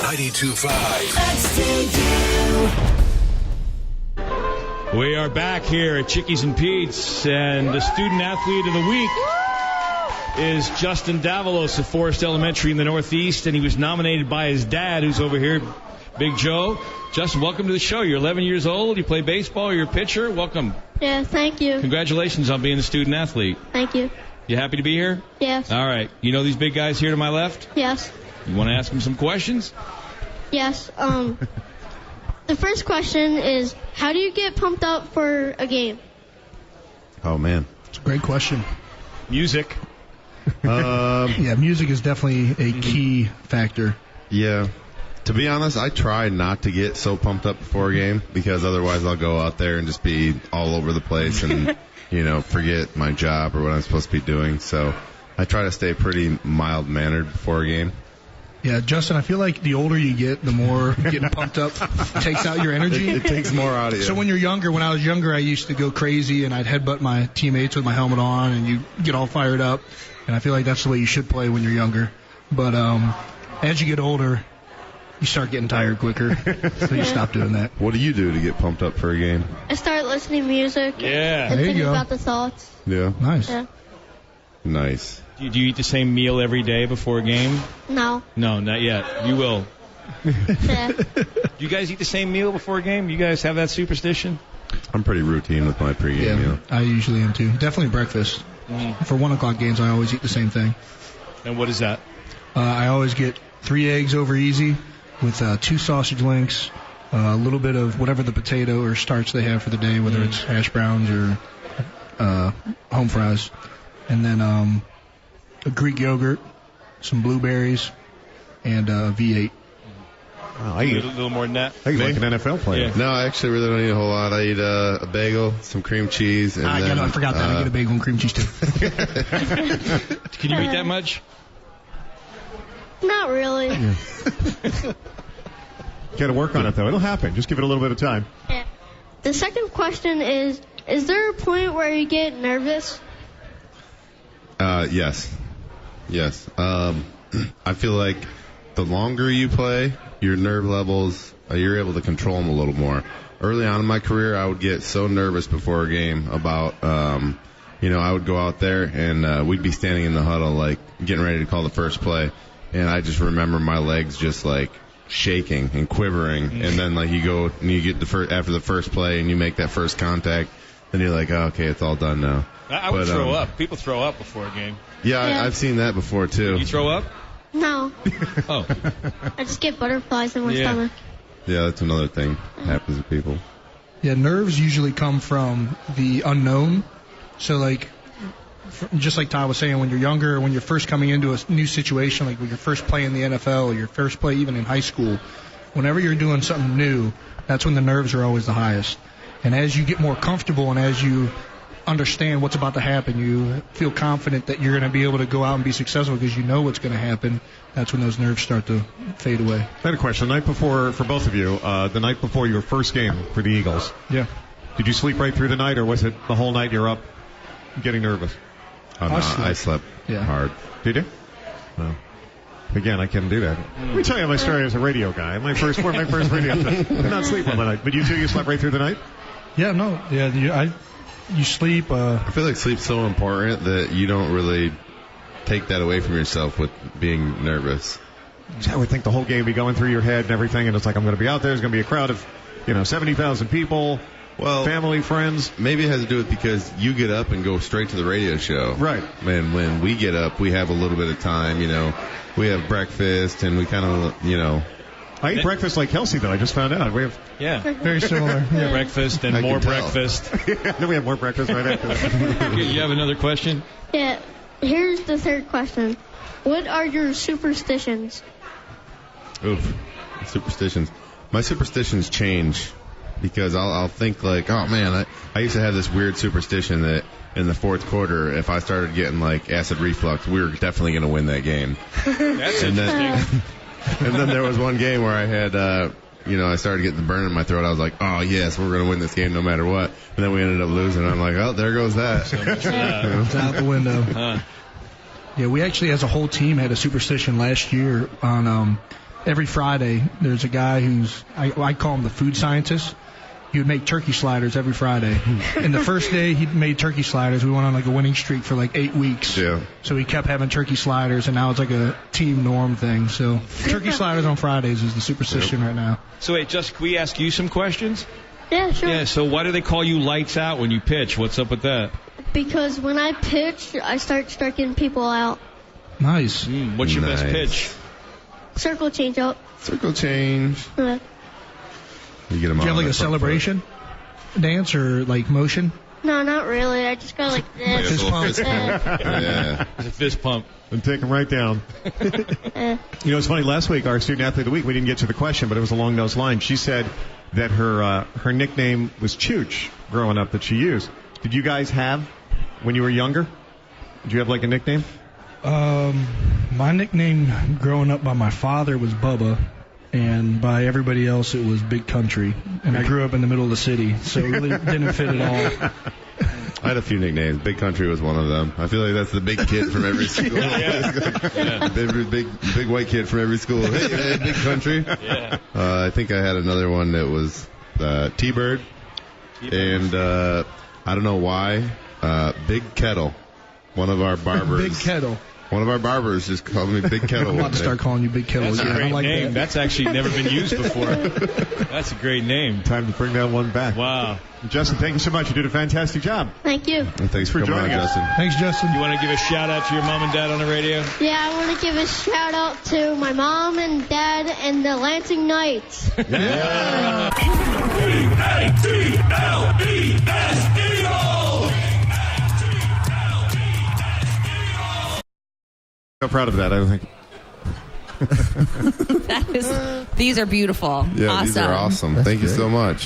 92.5 We are back here at Chickies and Pete's, and the student athlete of the week is Justin Davalos of Forrest Elementary in the Northeast, and he was nominated by his dad, who's over here, Big Joe. Justin, welcome to the show. You're 11 years old. You play baseball. You're a pitcher. Welcome. Yeah, thank you. Congratulations on being the student athlete. Thank you. You happy to be here? Yes. All right. You know these big guys here to my left? Yes. You want to ask them some questions? Yes. The first question is, how do you get pumped up for a game? Oh, man. It's a great question. Music. Yeah, music is definitely a key factor. Yeah. To be honest, I try not to get so pumped up before a game because otherwise I'll go out there and just be all over the place and, forget my job or what I'm supposed to be doing. So I try to stay pretty mild-mannered before a game. Yeah, Justin, I feel like the older you get, the more getting pumped up takes out your energy. It takes more out of you. So when I was younger, I used to go crazy and I'd headbutt my teammates with my helmet on and you get all fired up. And I feel like that's the way you should play when you're younger. But as you get older, you start getting tired quicker, so you stop doing that. What do you do to get pumped up for a game? I start listening to music. Yeah. And There you thinking go. about the thoughts. Yeah. Nice. Yeah. Nice. Do you eat the same meal every day before a game? No. No, not yet. You will. Yeah. Do you guys eat the same meal before a game? You guys have that superstition? I'm pretty routine with my pregame meal. I usually am too. Definitely breakfast. For 1 o'clock games, I always eat the same thing. And what is that? I always get 3 eggs over easy with 2 sausage links, a little bit of whatever the potato or starch they have for the day, whether it's hash browns or home fries, and then a Greek yogurt, some blueberries, and V8. Wow, A little more than that. I eat like an NFL player. Yeah. No, I actually really don't eat a whole lot. I eat a bagel, some cream cheese, and then... I forgot that. I get a bagel and cream cheese, too. Can you eat that much? Not really. Got to work on it, though. It'll happen. Just give it a little bit of time. Yeah. The second question is there a point where you get nervous? Yes. I feel like the longer you play, your nerve levels, you're able to control them a little more. Early on in my career, I would get so nervous before a game about, I would go out there and we'd be standing in the huddle, like getting ready to call the first play, and I just remember my legs just like shaking and quivering, and then like you go and you get after the first play and you make that first contact, then you're like, oh, okay, it's all done now. I would throw up. People throw up before a game. Yeah. I've seen that before too. You throw up? No. Oh. I just get butterflies in my stomach. Yeah, that's another thing that happens to people. Yeah, nerves usually come from the unknown. So, like, just like Todd was saying, when you're younger, when you're first coming into a new situation, like when you're first playing the NFL or your first play even in high school, whenever you're doing something new, that's when the nerves are always the highest. And as you get more comfortable and as you understand what's about to happen, you feel confident that you're going to be able to go out and be successful because you know what's going to happen. That's when those nerves start to fade away. I had a question. The night before, for both of you, the night before your first game for the Eagles, Yeah. did you sleep right through the night, or was it the whole night you're up getting nervous? Oh, no, I slept hard. Did you? No. Again, I couldn't do that. Let me tell you my story as a radio guy. My first radio show. Did not sleep all the night. But you two, you slept right through the night? Yeah, no. Yeah, you sleep. I feel like sleep's so important that you don't really take that away from yourself with being nervous. I would think the whole game would be going through your head and everything, and it's like, I'm going to be out there. There's going to be a crowd of, 70,000 people, family, friends. Maybe it has to do with because you get up and go straight to the radio show. Right. And when we get up, we have a little bit of time, We have breakfast, and we kind of, I eat breakfast like Kelsey, though. I just found out. We have Very similar. Yeah. Breakfast and more breakfast. then we have more breakfast right after that. You have another question? Yeah. Here's the third question. What are your superstitions? Oof. Superstitions. My superstitions change because I'll think like, oh, man, I used to have this weird superstition that in the fourth quarter, if I started getting like acid reflux, we were definitely going to win that game. That's interesting. And then there was one game where I had, I started getting the burn in my throat. I was like, oh, yes, we're going to win this game no matter what. And then we ended up losing. I'm like, oh, there goes that. So much for that. It's out the window. Huh. Yeah, we actually, as a whole team, had a superstition last year on every Friday, there's a guy I call him the food scientist. He would make turkey sliders every Friday. And the first day he made turkey sliders, we went on like a winning streak for like 8 weeks. Yeah. So he kept having turkey sliders, and now it's like a team norm thing. So turkey sliders on Fridays is the superstition right now. So wait, just can we ask you some questions? Yeah, sure. Yeah, so why do they call you lights out when you pitch? What's up with that? Because when I pitch, I start striking people out. Nice. What's your best Nice. pitch? Circle change up. Circle change. You get them Do you have on like the a front celebration dance or like motion? No, not really. I just go like this. Fist pump. foot. Yeah. It's a fist pump. And take them right down. You know, it's funny. Last week, our student athlete of the week, we didn't get to the question, but it was along those lines. She said that her nickname was Chooch growing up that she used. Did you guys have when you were younger? Did you have like a nickname? My nickname growing up by my father was Bubba, and by everybody else it was Big Country. And I grew up in the middle of the city, so it really didn't fit at all. I had a few nicknames. Big Country was one of them. I feel like that's the big kid from every school. Every big white kid from every school. Hey, Big Country. Yeah. I think I had another one that was T-Bird. And I don't know why. Big Kettle. One of our barbers. Big Kettle. One of our barbers just called me Big Kettle. I'm about to start calling you Big Kettle That's a again. great I like name. that. That's actually never been used before. That's a great name. Time to bring that one back. Wow. Justin, thank you so much. You did a fantastic job. Thank you. And thanks for coming on, joining us. Justin. Thanks, Justin. You want to give a shout out to your mom and dad on the radio? Yeah, I want to give a shout out to my mom and dad and the Lansing Knights. So proud of that, I think. These are beautiful. Yeah, awesome. these are awesome. Thank you so much.